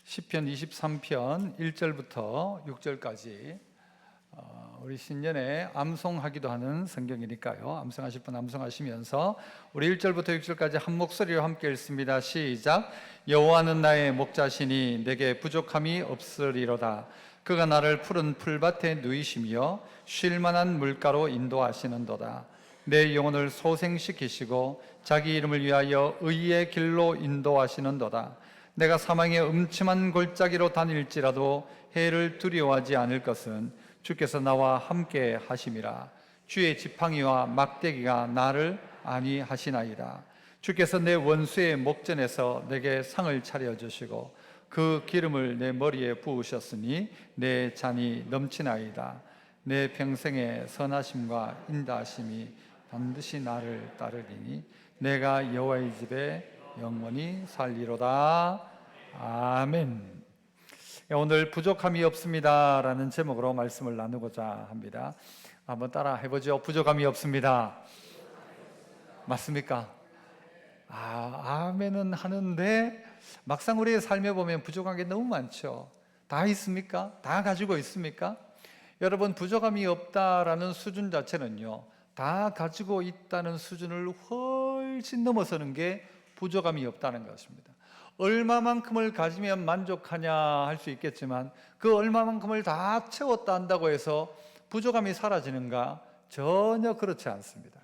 시편 23편 1절부터 6절까지 우리 신년에 암송하기도 하는 성경이니까요. 암송하실 분 암송하시면서 우리 1절부터 6절까지 한 목소리로 함께 읽습니다. 시작. 여호와는 나의 목자시니 내게 부족함이 없으리로다. 그가 나를 푸른 풀밭에 누이시며 쉴 만한 물가로 인도하시는도다. 내 영혼을 소생시키시고 자기 이름을 위하여 의의 길로 인도하시는도다. 내가 사망의 음침한 골짜기로 다닐지라도 해를 두려워하지 않을 것은 주께서 나와 함께 하심이라. 주의 지팡이와 막대기가 나를 안위하시나이다. 주께서 내 원수의 목전에서 내게 상을 차려주시고 그 기름을 내 머리에 부으셨으니 내 잔이 넘치나이다. 내 평생의 선하심과 인다하심이 반드시 나를 따르리니 내가 여호와의 집에 영원히 살리로다. 아멘. 오늘 부족함이 없습니다 라는 제목으로 말씀을 나누고자 합니다. 한번 따라 해보죠. 부족함이 없습니다. 맞습니까? 아멘은 하는데 막상 우리의 삶에 보면 부족한 게 너무 많죠. 다 있습니까? 다 가지고 있습니까? 여러분, 부족함이 없다라는 수준 자체는요, 다 가지고 있다는 수준을 훨씬 넘어서는 게 부족함이 없다는 것입니다. 얼마만큼을 가지면 만족하냐 할 수 있겠지만 그 얼마만큼을 다 채웠다 한다고 해서 부족함이 사라지는가? 전혀 그렇지 않습니다.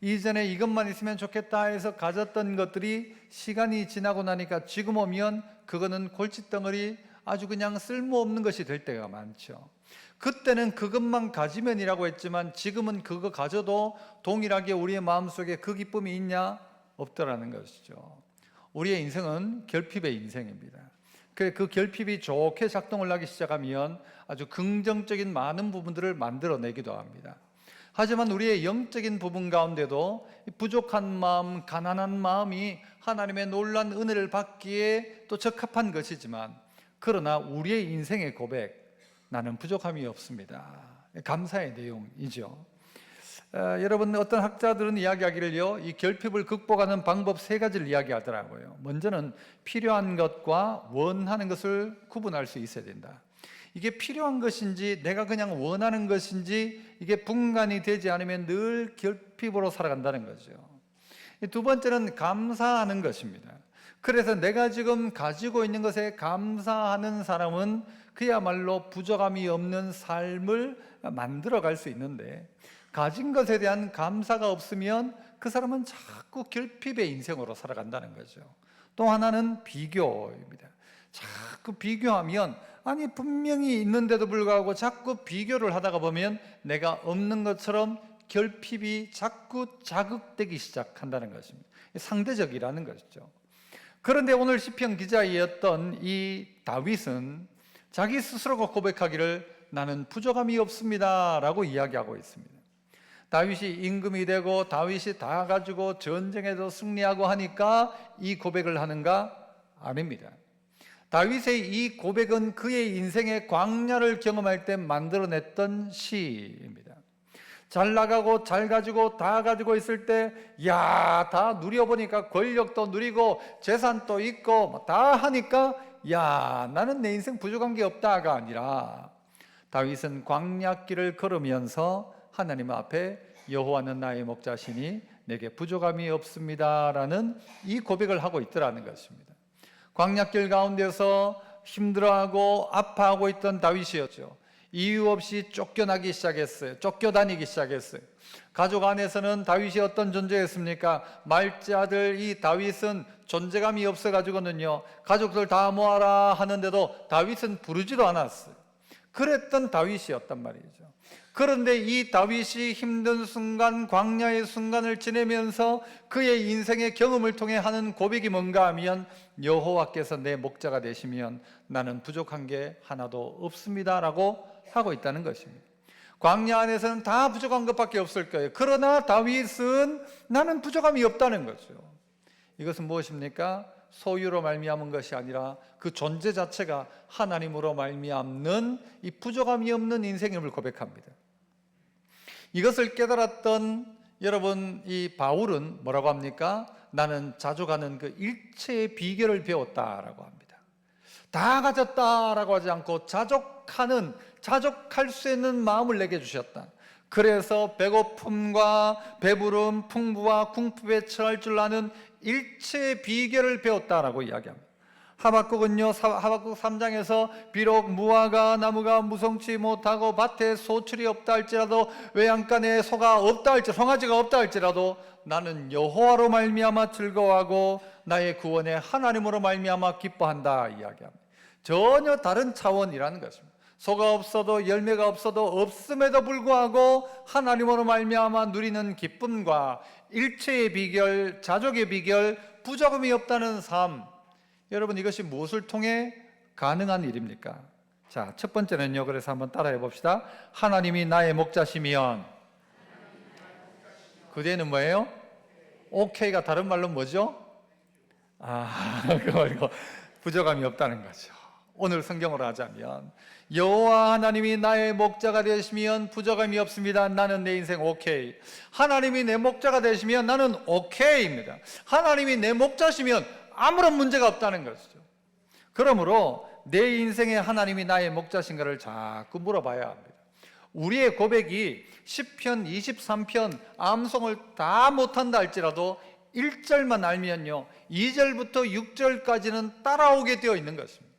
이전에 이것만 있으면 좋겠다 해서 가졌던 것들이 시간이 지나고 나니까 지금 오면 그거는 골칫덩어리, 아주 그냥 쓸모없는 것이 될 때가 많죠. 그때는 그것만 가지면이라고 했지만 지금은 그거 가져도 동일하게 우리의 마음속에 그 기쁨이 있냐? 없더라는 것이죠. 우리의 인생은 결핍의 인생입니다. 그 결핍이 좋게 작동을 하기 시작하면 아주 긍정적인 많은 부분들을 만들어내기도 합니다. 하지만 우리의 영적인 부분 가운데도 부족한 마음, 가난한 마음이 하나님의 놀라운 은혜를 받기에 또 적합한 것이지만, 그러나 우리의 인생의 고백, 나는 부족함이 없습니다, 감사의 내용이죠. 여러분, 어떤 학자들은 이야기하기를요, 이 결핍을 극복하는 방법 3가지를 이야기하더라고요. 먼저는 필요한 것과 원하는 것을 구분할 수 있어야 된다. 이게 필요한 것인지 내가 그냥 원하는 것인지 이게 분간이 되지 않으면 늘 결핍으로 살아간다는 거죠. 두 번째는 감사하는 것입니다. 그래서 내가 지금 가지고 있는 것에 감사하는 사람은 그야말로 부족함이 없는 삶을 만들어갈 수 있는데, 가진 것에 대한 감사가 없으면 그 사람은 자꾸 결핍의 인생으로 살아간다는 거죠. 또 하나는 비교입니다. 자꾸 비교하면, 아니 분명히 있는데도 불구하고 자꾸 비교를 하다가 보면 내가 없는 것처럼 결핍이 자꾸 자극되기 시작한다는 것입니다. 상대적이라는 것이죠. 그런데 오늘 시편 기자이었던 이 다윗은 자기 스스로가 고백하기를 나는 부족함이 없습니다 라고 이야기하고 있습니다. 다윗이 임금이 되고 다윗이 다 가지고 전쟁에도 승리하고 하니까 이 고백을 하는가? 아닙니다. 다윗의 이 고백은 그의 인생의 광야를 경험할 때 만들어냈던 시입니다. 잘 나가고 잘 가지고 다 가지고 있을 때, 야, 다 누려보니까 권력도 누리고 재산도 있고 다 하니까, 야, 나는 내 인생 부족한 게 없다가 아니라, 다윗은 광야길을 걸으면서 하나님 앞에 여호와는 나의 목자시니 내게 부족함이 없습니다라는 이 고백을 하고 있더라는 것입니다. 광야길 가운데서 힘들어하고 아파하고 있던 다윗이었죠. 이유 없이 쫓겨나기 시작했어요. 쫓겨다니기 시작했어요. 가족 안에서는 다윗이 어떤 존재였습니까? 말째 아들 이 다윗은 존재감이 없어가지고는요, 가족들 다 모아라 하는데도 다윗은 부르지도 않았어요. 그랬던 다윗이었단 말이죠. 그런데 이 다윗이 힘든 순간, 광야의 순간을 지내면서 그의 인생의 경험을 통해 하는 고백이 뭔가 하면, 여호와께서 내 목자가 되시면 나는 부족한 게 하나도 없습니다 라고 하고 있다는 것입니다. 광야 안에서는 다 부족한 것밖에 없을 거예요. 그러나 다윗은 나는 부족함이 없다는 거죠. 이것은 무엇입니까? 소유로 말미암은 것이 아니라 그 존재 자체가 하나님으로 말미암는 이 부족함이 없는 인생임을 고백합니다. 이것을 깨달았던 여러분, 이 바울은 뭐라고 합니까? 나는 자주 가는 그 일체의 비결을 배웠다라고 합니다. 다 가졌다라고 하지 않고 자족할 수 있는 마음을 내게 주셨다. 그래서 배고픔과 배부름, 풍부와 궁핍에 처할 줄 아는 일체의 비결을 배웠다라고 이야기합니다. 하박국은요, 하박국 3장에서 비록 무화과 나무가 무성치 못하고 밭에 소출이 없다 할지라도 외양간에 송아지가 없다 할지라도 나는 여호와로 말미암아 즐거워하고 나의 구원의 하나님으로 말미암아 기뻐한다 이야기합니다. 전혀 다른 차원이라는 것입니다. 소가 없어도 열매가 없어도 없음에도 불구하고 하나님으로 말미암아 누리는 기쁨과 일체의 비결, 자족의 비결, 부족함이 없다는 삶. 여러분, 이것이 무엇을 통해 가능한 일입니까? 자, 첫 번째는요, 그래서 한번 따라해 봅시다. 하나님이 나의 목자시면, 그 뒤에는 뭐예요? 오케이가 다른 말로 뭐죠? 그거 부족함이 없다는 거죠. 오늘 성경으로 하자면 여호와 하나님이 나의 목자가 되시면 부족함이 없습니다. 나는 내 인생 오케이. 하나님이 내 목자가 되시면 나는 오케이입니다. 하나님이 내 목자시면 아무런 문제가 없다는 것이죠. 그러므로 내 인생에 하나님이 나의 목자신가를 자꾸 물어봐야 합니다. 우리의 고백이 10편, 23편 암송을 다 못한다 할지라도 1절만 알면요 2절부터 6절까지는 따라오게 되어 있는 것입니다.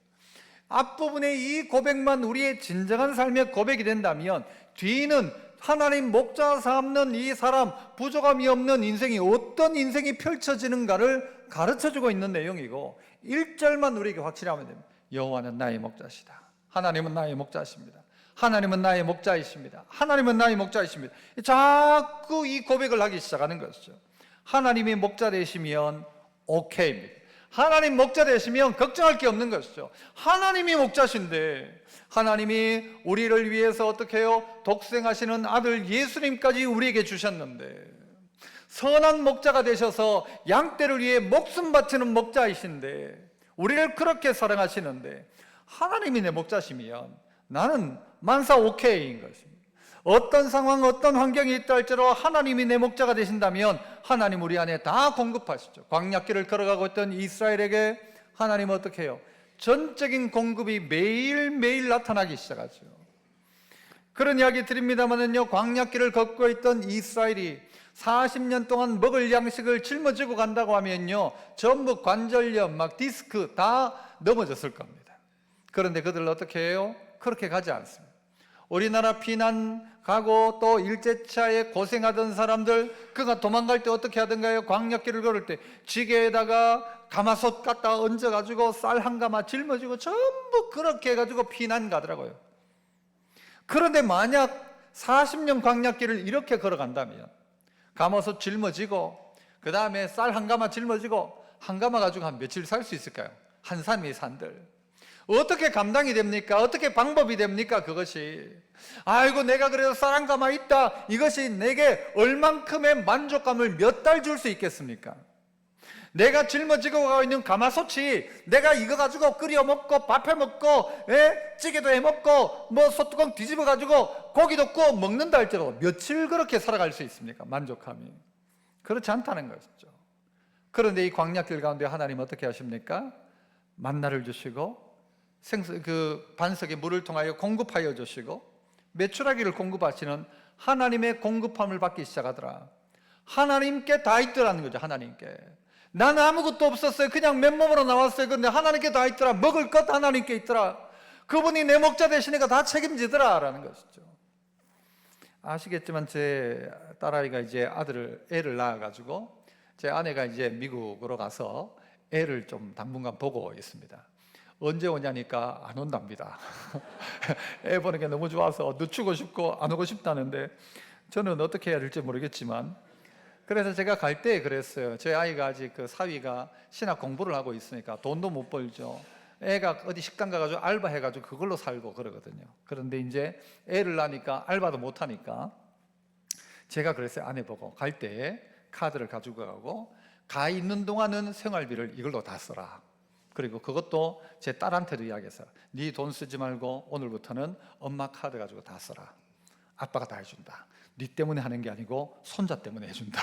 앞부분의 이 고백만 우리의 진정한 삶의 고백이 된다면 뒤는 하나님 목자 삼는 이 사람, 부족함이 없는 인생이 어떤 인생이 펼쳐지는가를 가르쳐주고 있는 내용이고 1절만 우리에게 확실히 하면 됩니다. 여호와는 나의 목자시다. 하나님은 나의 목자십니다. 하나님은 나의 목자이십니다. 하나님은 나의 목자이십니다. 자꾸 이 고백을 하기 시작하는 것이죠. 하나님이 목자 되시면 오케이입니다. 하나님 목자 되시면 걱정할 게 없는 것이죠. 하나님이 목자신데 하나님이 우리를 위해서 어떻게 해요? 독생하시는 아들 예수님까지 우리에게 주셨는데 선한 목자가 되셔서 양떼를 위해 목숨 바치는 목자이신데 우리를 그렇게 사랑하시는데 하나님이 내 목자시면 나는 만사 오케이인 것입니다. 어떤 상황, 어떤 환경이 있다 할지라도 하나님이 내 목자가 되신다면 하나님 우리 안에 다 공급하시죠. 광야길을 걸어가고 있던 이스라엘에게 하나님은 어떻게 해요? 전적인 공급이 매일매일 나타나기 시작하죠. 그런 이야기 드립니다만은요, 광야길을 걷고 있던 이스라엘이 40년 동안 먹을 양식을 짊어지고 간다고 하면요 전부 관절염, 디스크 다 넘어졌을 겁니다. 그런데 그들은 어떻게 해요? 그렇게 가지 않습니다. 우리나라 피난 가고 또 일제차에 고생하던 사람들, 그가 도망갈 때 어떻게 하던가요? 광야길을 걸을 때 지게에다가 가마솥 갖다 얹어가지고 쌀 한 가마 짊어지고 전부 그렇게 해가지고 피난 가더라고요. 그런데 만약 40년 광야길을 이렇게 걸어간다면 가마솥 짊어지고 그 다음에 쌀 한 가마 짊어지고 한 가마 가지고 한 며칠 살 수 있을까요? 한 산이 산들. 어떻게 감당이 됩니까? 어떻게 방법이 됩니까? 그것이 아이고 내가 그래도 쌀 한 가마 있다, 이것이 내게 얼만큼의 만족감을 몇 달 줄 수 있겠습니까? 내가 짊어지고 가고 있는 가마솥이 내가 이거 가지고 끓여 먹고 밥 해 먹고 찌개도 해 먹고 뭐 소뚜껑 뒤집어 가지고 고기도 구워 먹는다 할지라도 며칠 그렇게 살아갈 수 있습니까? 만족함이 그렇지 않다는 것이죠. 그런데 이 광야길 가운데 하나님 어떻게 하십니까? 만나를 주시고 반석에 물을 통하여 공급하여 주시고 메추라기를 공급하시는 하나님의 공급함을 받기 시작하더라. 하나님께 다 있더라는 거죠. 하나님께. 나는 아무것도 없었어요. 그냥 맨몸으로 나왔어요. 그런데 하나님께 다 있더라. 먹을 것 하나님께 있더라. 그분이 내 목자 되시니까 다 책임지더라 라는 것이죠. 아시겠지만 제 딸아이가 이제 애를 낳아가지고 제 아내가 이제 미국으로 가서 애를 좀 당분간 보고 있습니다. 언제 오냐니까 안 온답니다. 애 보는 게 너무 좋아서 늦추고 싶고 안 오고 싶다는데 저는 어떻게 해야 될지 모르겠지만 그래서 제가 갈 때 그랬어요. 제 아이가 아직 사위가 신학 공부를 하고 있으니까 돈도 못 벌죠. 애가 어디 식당 가가지고 알바해가지고 그걸로 살고 그러거든요. 그런데 이제 애를 낳으니까 알바도 못 하니까 제가 그랬어요. 아내 보고 갈 때 카드를 가지고 가고 가 있는 동안은 생활비를 이걸로 다 써라. 그리고 그것도 제 딸한테도 이야기했어요. 네 돈 쓰지 말고 오늘부터는 엄마 카드 가지고 다 써라. 아빠가 다 해준다. 네 때문에 하는 게 아니고 손자 때문에 해준다.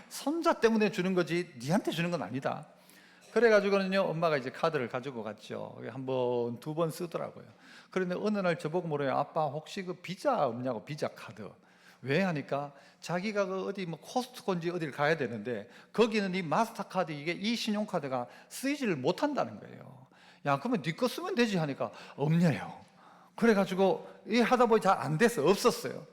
손자 때문에 주는 거지 네한테 주는 건 아니다. 그래가지고는요, 엄마가 이제 카드를 가지고 갔죠. 한 번, 두 번 쓰더라고요. 그런데 어느 날 저보고 물어요. 아빠 혹시 그 비자 없냐고, 비자 카드. 왜 하니까 자기가 그 어디 뭐 코스트코인지 어디를 가야 되는데 거기는 이 마스터카드, 이 신용카드가 쓰이지를 못한다는 거예요. 야, 그러면 네 거 쓰면 되지 하니까 없네요. 그래가지고 이 하다 보니 잘 안 됐어요. 없었어요.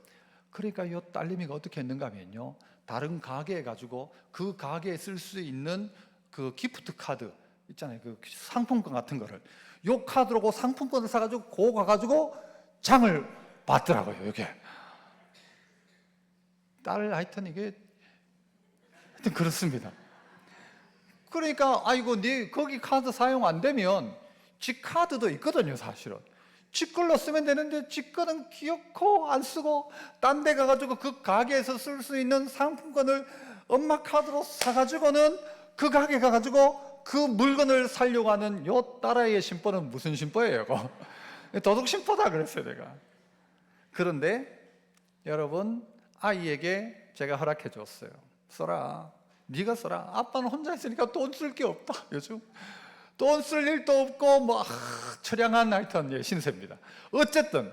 그러니까 이 딸내미가 어떻게 했는가 하면요, 다른 가게에 가지고 그 가게에 쓸 수 있는 그 기프트 카드 있잖아요. 그 상품권 같은 거를 요 카드로 그 상품권을 사가지고 고 가가지고 장을 봤더라고요. 이게 딸 하여튼 이게 하여튼 그렇습니다. 그러니까 아이고 네 거기 카드 사용 안 되면 지 카드도 있거든요. 사실은 지 걸로 쓰면 되는데 지 거는 기어코 안 쓰고 딴 데 가가지고 그 가게에서 쓸 수 있는 상품권을 엄마 카드로 사가지고는 그 가게 가가지고 그 물건을 사려고 하는 요 딸아이의 심보는 무슨 심보예요? 도둑 심보다 그랬어요 내가. 그런데 여러분, 아이에게 제가 허락해 줬어요. 써라, 네가 써라. 아빠는 혼자 있으니까 돈 쓸 게 없다. 요즘 돈 쓸 일도 없고 뭐 처량한 하여튼 신세입니다. 어쨌든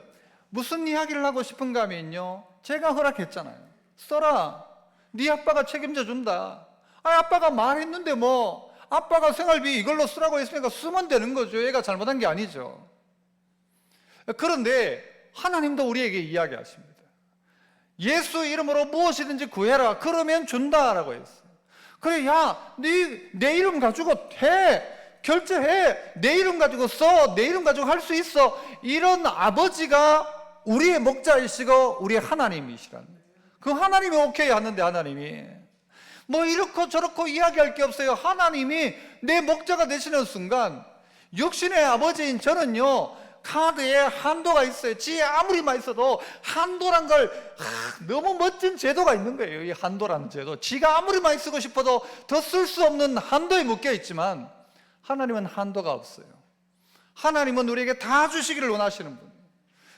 무슨 이야기를 하고 싶은가 하면요, 제가 허락했잖아요. 써라, 네 아빠가 책임져 준다. 아빠가 말했는데 뭐 아빠가 생활비 이걸로 쓰라고 했으니까 쓰면 되는 거죠. 얘가 잘못한 게 아니죠. 그런데 하나님도 우리에게 이야기하십니다. 예수 이름으로 무엇이든지 구해라, 그러면 준다라고 했어요. 그래, 야, 내 이름 가지고 해, 결제해, 내 이름 가지고 써, 내 이름 가지고 할 수 있어. 이런 아버지가 우리의 목자이시고 우리의 하나님이시라는 거예요. 그 하나님이 오케이 하는데, 하나님이 뭐 이렇고 저렇고 이야기할 게 없어요. 하나님이 내 목자가 되시는 순간 육신의 아버지인 저는요, 카드에 한도가 있어요. 지 아무리 많이 써도 한도란 걸 너무 멋진 제도가 있는 거예요. 이 한도라는 제도. 지가 아무리 많이 쓰고 싶어도 더 쓸 수 없는 한도에 묶여 있지만 하나님은 한도가 없어요. 하나님은 우리에게 다 주시기를 원하시는 분이에요.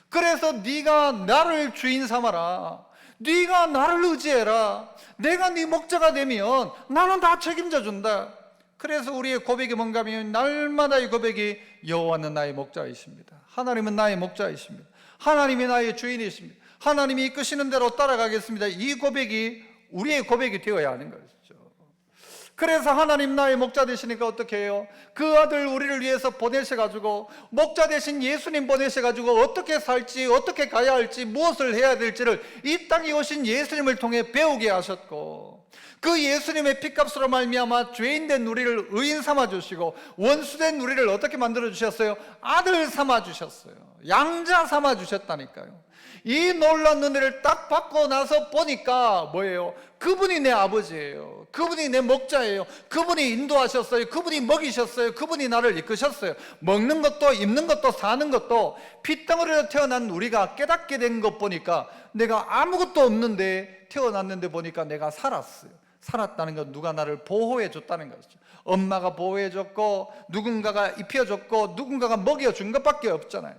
그래서 네가 나를 주인 삼아라, 네가 나를 의지해라, 내가 네 목자가 되면 나는 다 책임져 준다. 그래서 우리의 고백이 뭔가 하면 날마다의 고백이 여호와는 나의 목자이십니다. 하나님은 나의 목자이십니다. 하나님이 나의 주인이십니다. 하나님이 이끄시는 대로 따라가겠습니다. 이 고백이 우리의 고백이 되어야 하는 것이죠. 그래서 하나님 나의 목자 되시니까 어떻게 해요? 그 아들 우리를 위해서 보내셔가지고, 목자 되신 예수님 보내셔가지고 어떻게 살지, 어떻게 가야 할지, 무엇을 해야 될지를 이 땅에 오신 예수님을 통해 배우게 하셨고, 그 예수님의 피값으로 말미암아 죄인된 우리를 의인 삼아주시고, 원수된 우리를 어떻게 만들어주셨어요? 아들 삼아주셨어요. 양자 삼아주셨다니까요. 이 놀라운 은혜를 딱 받고 나서 보니까 뭐예요? 그분이 내 아버지예요. 그분이 내 목자예요. 그분이 인도하셨어요. 그분이 먹이셨어요. 그분이 나를 이끄셨어요. 먹는 것도 입는 것도 사는 것도 핏덩어리로 태어난 우리가 깨닫게 된 것 보니까 내가 아무것도 없는데 태어났는데 보니까 내가 살았어요. 살았다는 건 누가 나를 보호해 줬다는 것이죠. 엄마가 보호해 줬고, 누군가가 입혀 줬고, 누군가가 먹여 준 것밖에 없잖아요.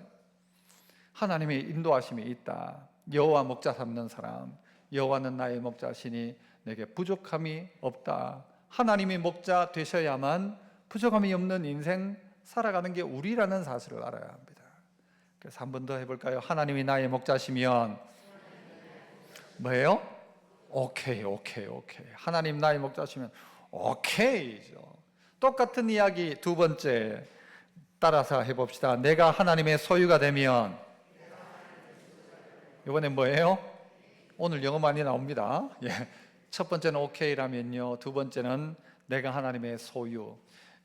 하나님의 인도하심이 있다. 여호와 목자 삼는 사람, 여호와는 나의 목자시니 내게 부족함이 없다. 하나님이 목자 되셔야만 부족함이 없는 인생 살아가는 게 우리라는 사실을 알아야 합니다. 그래서 한 번 더 해볼까요? 하나님이 나의 목자시면 뭐예요? 오케이. 하나님 나의 목자시면 오케이죠. 똑같은 이야기 두 번째 따라서 해봅시다. 내가 하나님의 소유가 되면, 이번엔 뭐예요? 오늘 영어 많이 나옵니다. 첫 번째는 오케이라면요, 두 번째는 내가 하나님의 소유.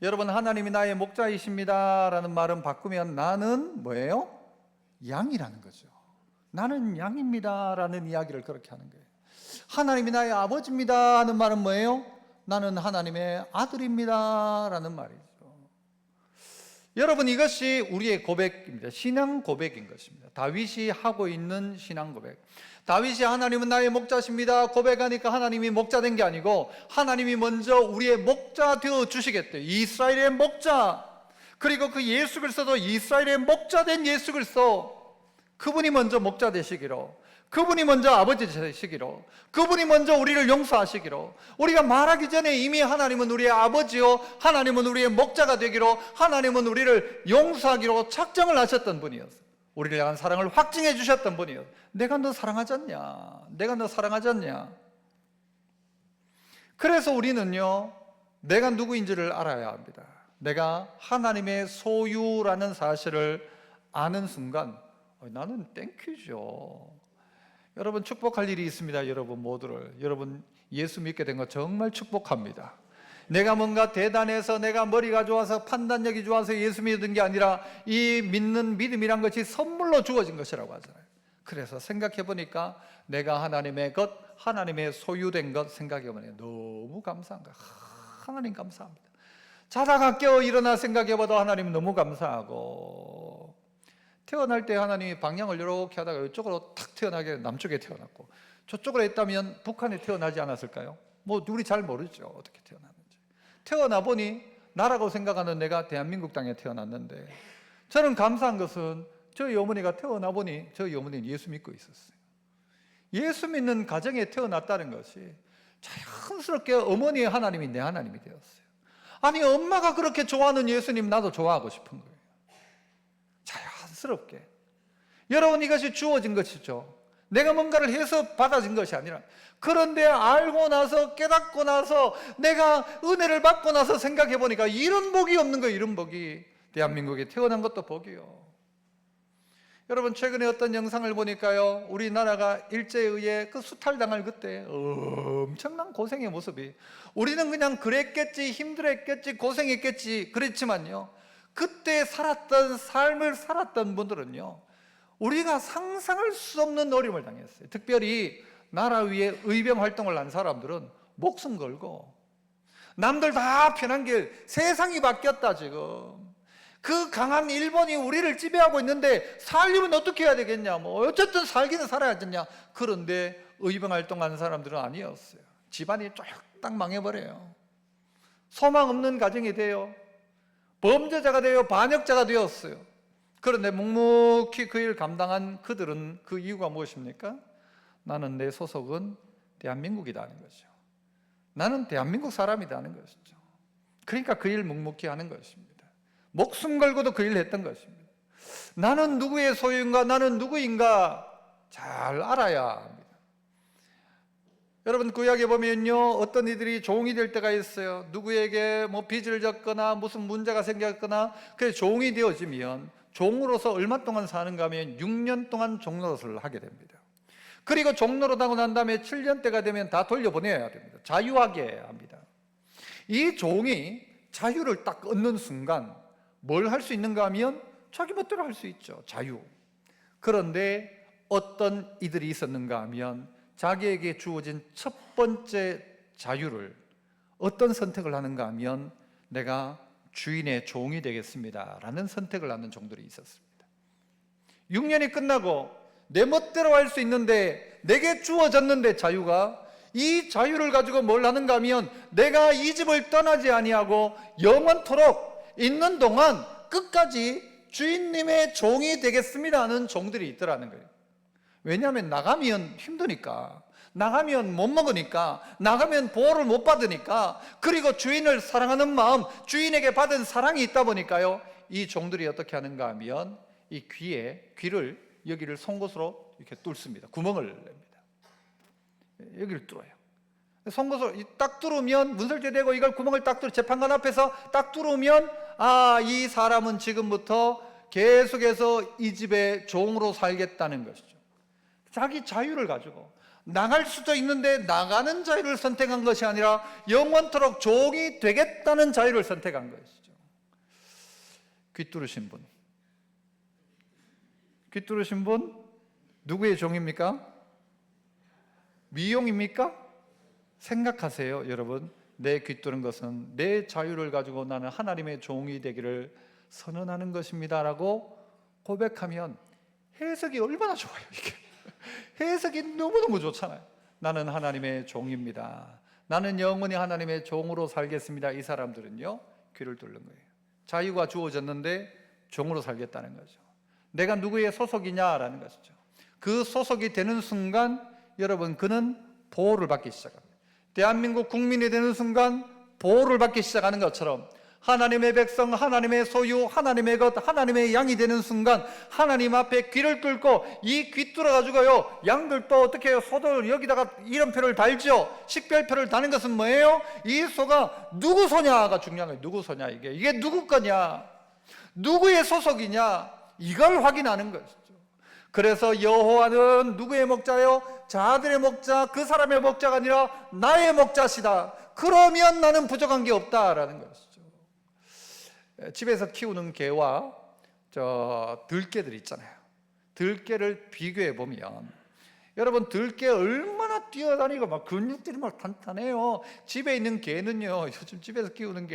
여러분, 하나님이 나의 목자이십니다 라는 말은 바꾸면 나는 뭐예요? 양이라는 거죠. 나는 양입니다 라는 이야기를 그렇게 하는 거예요. 하나님이 나의 아버지입니다 하는 말은 뭐예요? 나는 하나님의 아들입니다 라는 말이죠. 여러분, 이것이 우리의 고백입니다. 신앙 고백인 것입니다. 다윗이 하고 있는 신앙 고백. 다윗이 하나님은 나의 목자십니다 고백하니까 하나님이 목자 된 게 아니고 하나님이 먼저 우리의 목자 되어 주시겠대요. 이스라엘의 목자, 그리고 그 예수 그리스도도 이스라엘의 목자 된 예수 그리스도, 그분이 먼저 목자 되시기로, 그분이 먼저 아버지 되시기로, 그분이 먼저 우리를 용서하시기로, 우리가 말하기 전에 이미 하나님은 우리의 아버지요, 하나님은 우리의 목자가 되기로, 하나님은 우리를 용서하기로 작정을 하셨던 분이었어요. 우리를 향한 사랑을 확증해 주셨던 분이었어요. 내가 너 사랑하지 않냐? 내가 너 사랑하지 않냐? 그래서 우리는요, 내가 누구인지를 알아야 합니다. 내가 하나님의 소유라는 사실을 아는 순간 나는 땡큐죠. 여러분, 축복할 일이 있습니다. 여러분 모두를. 여러분 예수 믿게 된 거 정말 축복합니다. 내가 뭔가 대단해서, 내가 머리가 좋아서, 판단력이 좋아서 예수 믿은 게 아니라 이 믿는 믿음이란 것이 선물로 주어진 것이라고 하잖아요. 그래서 생각해 보니까 내가 하나님의 것, 하나님의 소유된 것 생각해 보니까 너무 감사한 거예요. 하나님 감사합니다. 자다가 깨어 일어나 생각해 봐도 하나님 너무 감사하고, 태어날 때 하나님이 방향을 이렇게 하다가 이쪽으로 탁 태어나게 남쪽에 태어났고, 저쪽으로 했다면 북한에 태어나지 않았을까요? 뭐 우리 잘 모르죠, 어떻게 태어났는지. 태어나 보니 나라고 생각하는 내가 대한민국 땅에 태어났는데, 저는 감사한 것은 저희 어머니가 태어나 보니 저희 어머니는 예수 믿고 있었어요. 예수 믿는 가정에 태어났다는 것이 자연스럽게 어머니의 하나님이 내 하나님이 되었어요. 아니, 엄마가 그렇게 좋아하는 예수님 나도 좋아하고 싶은 거예요. 자연스럽게. 여러분, 이것이 주어진 것이죠. 내가 뭔가를 해서 받아진 것이 아니라, 그런데 알고 나서, 깨닫고 나서, 내가 은혜를 받고 나서 생각해 보니까 이런 복이 없는 거예요. 이런 복이. 대한민국에 태어난 것도 복이요. 여러분, 최근에 어떤 영상을 보니까요, 우리나라가 일제에 의해 그 수탈당할 그때 엄청난 고생의 모습이, 우리는 그냥 그랬겠지, 힘들었겠지, 고생했겠지 그랬지만요, 그때 살았던 삶을 살았던 분들은요, 우리가 상상할 수 없는 어려움을 당했어요. 특별히 나라 위에 의병 활동을 한 사람들은 목숨 걸고, 남들 다 편한 게 세상이 바뀌었다 지금, 그 강한 일본이 우리를 지배하고 있는데 살려면 어떻게 해야 되겠냐, 뭐 어쨌든 살기는 살아야 되냐. 그런데 의병 활동하는 사람들은 아니었어요. 집안이 쫙딱 망해버려요. 소망 없는 가정이 돼요. 범죄자가 되어 반역자가 되었어요. 그런데 묵묵히 그 일 감당한 그들은 그 이유가 무엇입니까? 나는, 내 소속은 대한민국이라는 거죠. 나는 대한민국 사람이라는 것이죠. 그러니까 그 일 묵묵히 하는 것입니다. 목숨 걸고도 그 일을 했던 것입니다. 나는 누구의 소유인가, 나는 누구인가 잘 알아야 합니다. 여러분, 구약에 보면요, 어떤 이들이 종이 될 때가 있어요. 누구에게 뭐 빚을 졌거나 무슨 문제가 생겼거나, 그래서 종이 되어지면 종으로서 얼마 동안 사는가 하면 6년 동안 종노릇을 하게 됩니다. 그리고 종노릇하고 난 다음에 7년대가 되면 다 돌려보내야 됩니다. 자유하게 합니다. 이 종이 자유를 딱 얻는 순간 뭘 할 수 있는가 하면 자기 멋대로 할 수 있죠. 자유. 그런데 어떤 이들이 있었는가 하면 자기에게 주어진 첫 번째 자유를 어떤 선택을 하는가 하면 내가 주인의 종이 되겠습니다 라는 선택을 하는 종들이 있었습니다. 6년이 끝나고 내 멋대로 할 수 있는데, 내게 주어졌는데 자유가, 이 자유를 가지고 뭘 하는가 하면 내가 이 집을 떠나지 아니하고 영원토록 있는 동안 끝까지 주인님의 종이 되겠습니다 하는 종들이 있더라는 거예요. 왜냐하면 나가면 힘드니까, 나가면 못 먹으니까, 나가면 보호를 못 받으니까, 그리고 주인을 사랑하는 마음, 주인에게 받은 사랑이 있다 보니까요, 이 종들이 어떻게 하는가 하면 이 귀를 여기를 송곳으로 이렇게 뚫습니다. 구멍을 냅니다. 여기를 뚫어요. 송곳으로 딱 뚫으면, 문설주 되고 이걸 구멍을 딱 뚫어 재판관 앞에서 딱 뚫으면, 아, 이 사람은 지금부터 계속해서 이 집의 종으로 살겠다는 것이죠. 자기 자유를 가지고 나갈 수도 있는데 나가는 자유를 선택한 것이 아니라 영원토록 종이 되겠다는 자유를 선택한 것이죠. 귀 뚫으신 분, 귀 뚫으신 분 누구의 종입니까? 미용입니까? 생각하세요, 여러분. 내 귀 뚫은 것은 내 자유를 가지고 나는 하나님의 종이 되기를 선언하는 것입니다 라고 고백하면 해석이 얼마나 좋아요. 이게 해석이 너무너무 좋잖아요. 나는 하나님의 종입니다, 나는 영원히 하나님의 종으로 살겠습니다. 이 사람들은요, 귀를 뚫는 거예요. 자유가 주어졌는데 종으로 살겠다는 거죠. 내가 누구의 소속이냐라는 것이죠. 그 소속이 되는 순간 여러분 그는 보호를 받기 시작합니다. 대한민국 국민이 되는 순간 보호를 받기 시작하는 것처럼 하나님의 백성, 하나님의 소유, 하나님의 것, 하나님의 양이 되는 순간 하나님 앞에 귀를 뚫고 이 귀 뚫어가지고요, 양들도 어떻게 해요? 소들 여기다가 이름표를 달죠. 식별표를 다는 것은 뭐예요? 이 소가 누구 소냐가 중요한 거예요. 누구 소냐, 이게 누구 거냐, 누구의 소속이냐, 이걸 확인하는 것이죠. 그래서 여호와는 누구의 목자요? 자들의 목자, 그 사람의 목자가 아니라 나의 목자시다. 그러면 나는 부족한 게 없다라는 것이죠. 집에서 키우는 개와 들개들 있잖아요. 들개를 비교해 보면 여러분, 들개 얼마나 뛰어다니고 막 근육들이 막 탄탄해요. 집에 있는 개는요, 요즘 집에서 키우는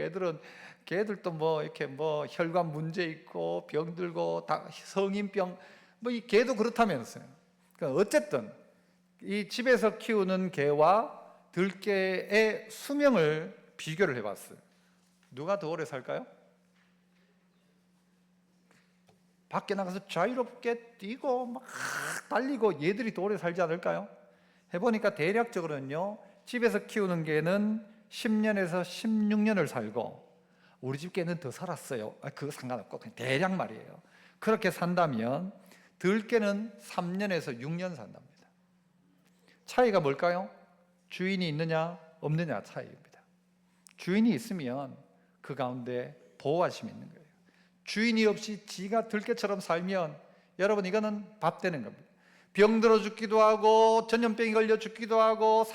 개들도 뭐 이렇게 뭐 혈관 문제 있고 병 들고 다 성인병, 뭐 이 개도 그렇다면서요. 그러니까 어쨌든 이 집에서 키우는 개와 들개의 수명을 비교를 해봤어요. 누가 더 오래 살까요? 밖에 나가서 자유롭게 뛰고 막 달리고 얘들이 더 오래 살지 않을까요? 해보니까 대략적으로는요, 집에서 키우는 개는 10년에서 16년을 살고 우리 집 개는 더 살았어요. 그거 상관없고 그냥 대략 말이에요. 그렇게 산다면 들개는 3년에서 6년 산답니다. 차이가 뭘까요? 주인이 있느냐 없느냐 차이입니다. 주인이 있으면 그 가운데 보호하심이 있는 거예요. 주인이 없이 지가 들개처럼 살면 여러분 이거는 밥 되는 겁니다. 병들어 죽기도 하고 전염병이 걸려 죽기도 하고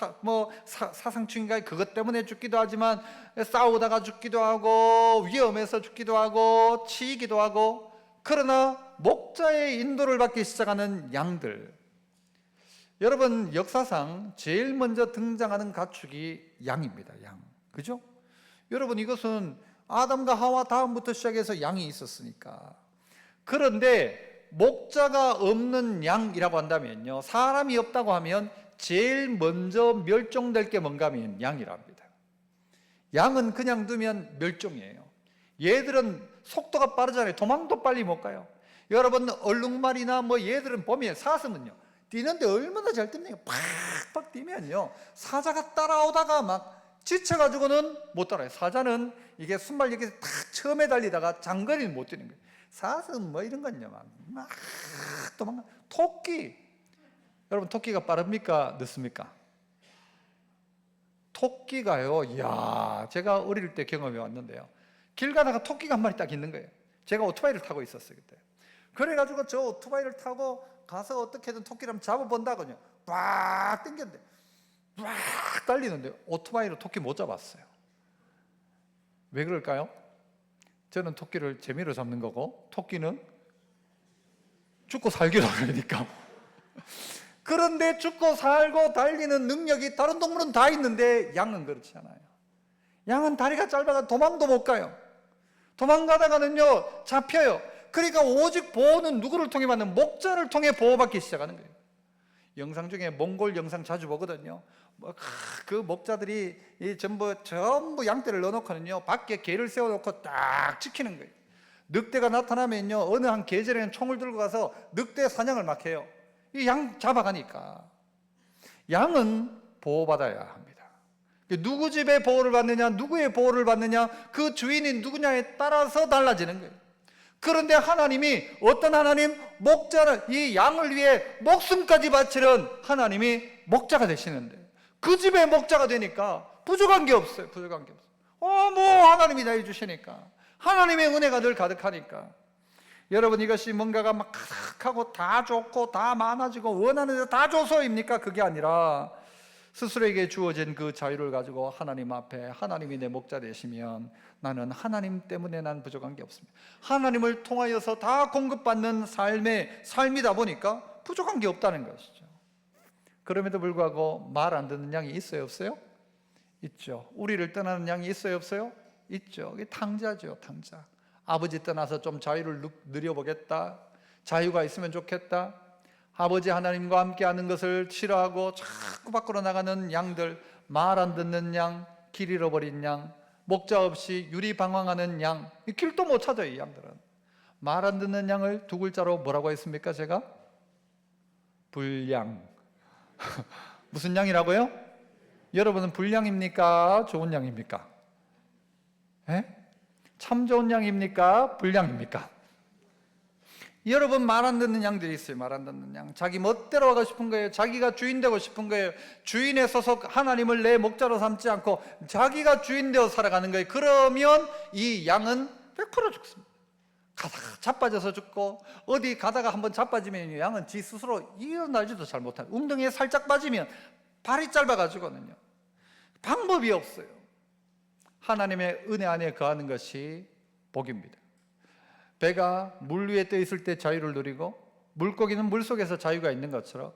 사상충인가 그것 때문에 죽기도 하지만 싸우다가 죽기도 하고 위험해서 죽기도 하고 치이기도 하고. 그러나 목자의 인도를 받기 시작하는 양들, 여러분 역사상 제일 먼저 등장하는 가축이 양입니다. 양, 그죠? 여러분 이것은 아담과 하와 다음부터 시작해서 양이 있었으니까. 그런데 목자가 없는 양이라고 한다면요, 사람이 없다고 하면 제일 먼저 멸종될 게 뭔가 하면 양이랍니다. 양은 그냥 두면 멸종이에요. 얘들은 속도가 빠르잖아요. 도망도 빨리 못 가요. 여러분 얼룩말이나 뭐 얘들은 보면 사슴은요, 뛰는데 얼마나 잘 뛰느냐, 팍팍 뛰면요 사자가 따라오다가 막 지쳐가지고는 못 따라요. 사자는 이게 순발 이렇게 탁 처음에 달리다가 장거리는 못 뛰는 거예요. 사슴 뭐 이런 건요 막 도망가. 토끼, 여러분 토끼가 빠릅니까 늦습니까? 토끼가요, 이야, 제가 어릴 때 경험해 왔는데요, 길 가다가 토끼가 한 마리 딱 있는 거예요. 제가 오토바이를 타고 있었어요 그때. 그래가지고 저 오토바이를 타고 가서 어떻게든 토끼를 한번 잡아본다거든요. 막 당겼는데 막 달리는데 오토바이로 토끼 못 잡았어요. 왜 그럴까요? 저는 토끼를 재미로 잡는 거고 토끼는 죽고 살기로 하니까. 그런데 죽고 살고 달리는 능력이 다른 동물은 다 있는데 양은 그렇지 않아요. 양은 다리가 짧아서 도망도 못 가요. 도망가다가는요 잡혀요. 그러니까 오직 보호는 누구를 통해 받는, 목자를 통해 보호받기 시작하는 거예요. 영상 중에 몽골 영상 자주 보거든요. 그 목자들이 전부 양떼를 넣어놓고는요 밖에 개를 세워놓고 딱 지키는 거예요. 늑대가 나타나면요 어느 한 계절에는 총을 들고 가서 늑대 사냥을 막 해요. 이 양 잡아가니까. 양은 보호받아야 합니다. 누구 집의 보호를 받느냐, 누구의 보호를 받느냐, 그 주인이 누구냐에 따라서 달라지는 거예요. 그런데 하나님이 어떤 하나님? 목자를, 이 양을 위해 목숨까지 바치는 하나님이 목자가 되시는데 그 집의 목자가 되니까 부족한 게 없어요. 부족한 게 없어요. 뭐 하나님이 다 해주시니까, 하나님의 은혜가 늘 가득하니까. 여러분 이것이 뭔가가 막 가득하고 다 좋고 다 많아지고 원하는 대로 다 줘서입니까? 그게 아니라 스스로에게 주어진 그 자유를 가지고 하나님 앞에, 하나님이 내 목자 되시면 나는 하나님 때문에 난 부족한 게 없습니다. 하나님을 통하여서 다 공급받는 삶이다 보니까 부족한 게 없다는 것이죠. 그럼에도 불구하고 말 안 듣는 양이 있어요 없어요? 있죠. 우리를 떠나는 양이 있어요 없어요? 있죠. 이게 탕자죠. 탕자. 아버지 떠나서 좀 자유를 누려보겠다, 자유가 있으면 좋겠다, 아버지 하나님과 함께하는 것을 싫어하고 자꾸 밖으로 나가는 양들, 말 안 듣는 양, 길 잃어버린 양, 목자 없이 유리방황하는 양, 길도 못 찾아요. 이 양들은 말 안 듣는 양을 두 글자로 뭐라고 했습니까? 제가 불량. 무슨 양이라고요? 여러분은 불량입니까? 좋은 양입니까? 참 좋은 양입니까? 불량입니까? 여러분, 말 안 듣는 양들이 있어요. 말 안 듣는 양. 자기 멋대로 하고 싶은 거예요. 자기가 주인 되고 싶은 거예요. 주인의 소속 하나님을 내 목자로 삼지 않고 자기가 주인 되어 살아가는 거예요. 그러면 이 양은 100% 죽습니다. 가다가 자빠져서 죽고, 어디 가다가 한번 자빠지면 양은 지 스스로 일어나지도 잘 못해요. 웅덩이에 살짝 빠지면 발이 짧아가지고는요, 방법이 없어요. 하나님의 은혜 안에 거하는 것이 복입니다. 배가 물 위에 떠 있을 때 자유를 누리고 물고기는 물 속에서 자유가 있는 것처럼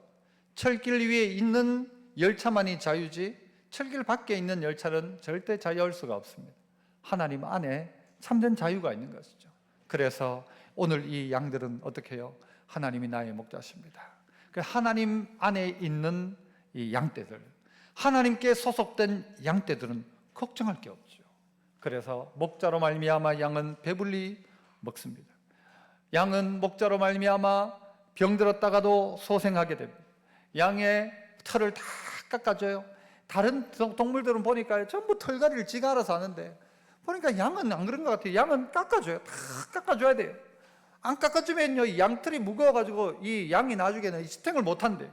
철길 위에 있는 열차만이 자유지 철길 밖에 있는 열차는 절대 자유할 수가 없습니다. 하나님 안에 참된 자유가 있는 것이죠. 그래서 오늘 이 양들은 어떻게 해요? 하나님이 나의 목자십니다. 하나님 안에 있는 이 양떼들, 하나님께 소속된 양떼들은 걱정할 게 없죠. 그래서 목자로 말미암아 양은 배불리 먹습니다. 양은 목자로 말미암아 병들었다가도 소생하게 됩니다. 양의 털을 다 깎아줘요. 다른 동물들은 보니까 전부 털갈이를 지가 알아서 하는데, 보니까 양은 안 그런 것 같아요. 양은 깎아줘요. 다 깎아줘야 돼요. 안 깎아주면요, 이 양털이 무거워가지고 이 양이 나중에는 지탱을 못한대요.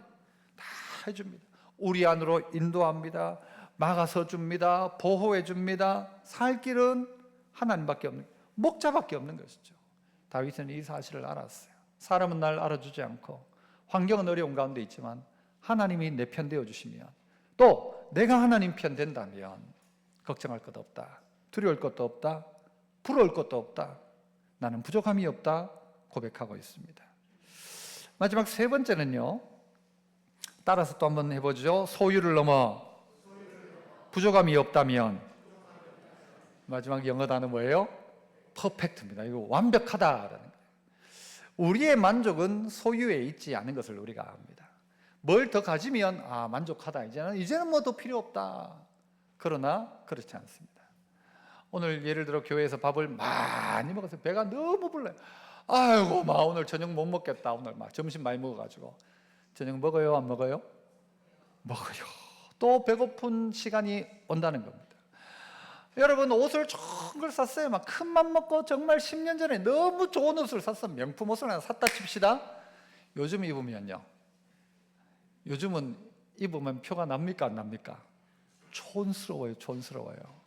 다 해줍니다. 우리 안으로 인도합니다. 막아서 줍니다. 보호해 줍니다. 살 길은 하나님밖에 없는, 목자밖에 없는 것이죠. 다윗은 이 사실을 알았어요. 사람은 날 알아주지 않고 환경은 어려운 가운데 있지만 하나님이 내 편 되어 주시면, 또 내가 하나님 편 된다면 걱정할 것도 없다, 두려울 것도 없다, 부러울 것도 없다, 나는 부족함이 없다 고백하고 있습니다. 마지막 세 번째는요, 따라서 또 한번 해보죠. 소유를 넘어 부족함이 없다면. 마지막 영어 단어 뭐예요? 퍼펙트입니다. 이거 완벽하다라는 거예요. 우리의 만족은 소유에 있지 않은 것을 우리가 압니다. 뭘 더 가지면 만족하다, 이제는 뭐 더 필요 없다. 그러나 그렇지 않습니다. 오늘 예를 들어 교회에서 밥을 많이 먹어서 배가 너무 불러요. 아이고, 오늘 저녁 못 먹겠다. 오늘 점심 많이 먹어가지고. 저녁 먹어요, 안 먹어요? 먹어요. 또 배고픈 시간이 온다는 겁니다. 여러분, 옷을 좋은 걸 샀어요. 큰 맘 먹고 정말 10년 전에 너무 좋은 옷을 샀어. 명품 옷을 하나 샀다 칩시다. 요즘 입으면요, 요즘은 입으면 표가 납니까, 안 납니까? 촌스러워요. 촌스러워요.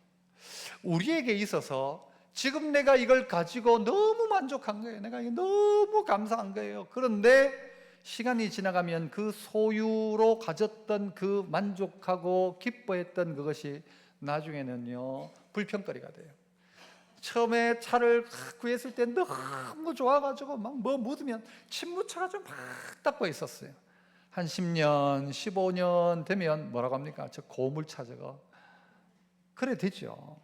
우리에게 있어서 지금 내가 이걸 가지고 너무 만족한 거예요. 내가 이게 너무 감사한 거예요. 그런데 시간이 지나가면 그 소유로 가졌던 그 만족하고 기뻐했던 그것이 나중에는요, 불평거리가 돼요. 처음에 차를 구했을 때 너무 좋아가지고 막 뭐 묻으면 침 묻혀가지고 막 닦고 있었어요. 한 10년, 15년 되면 뭐라고 합니까? 저 고물차 저거. 그래 되죠.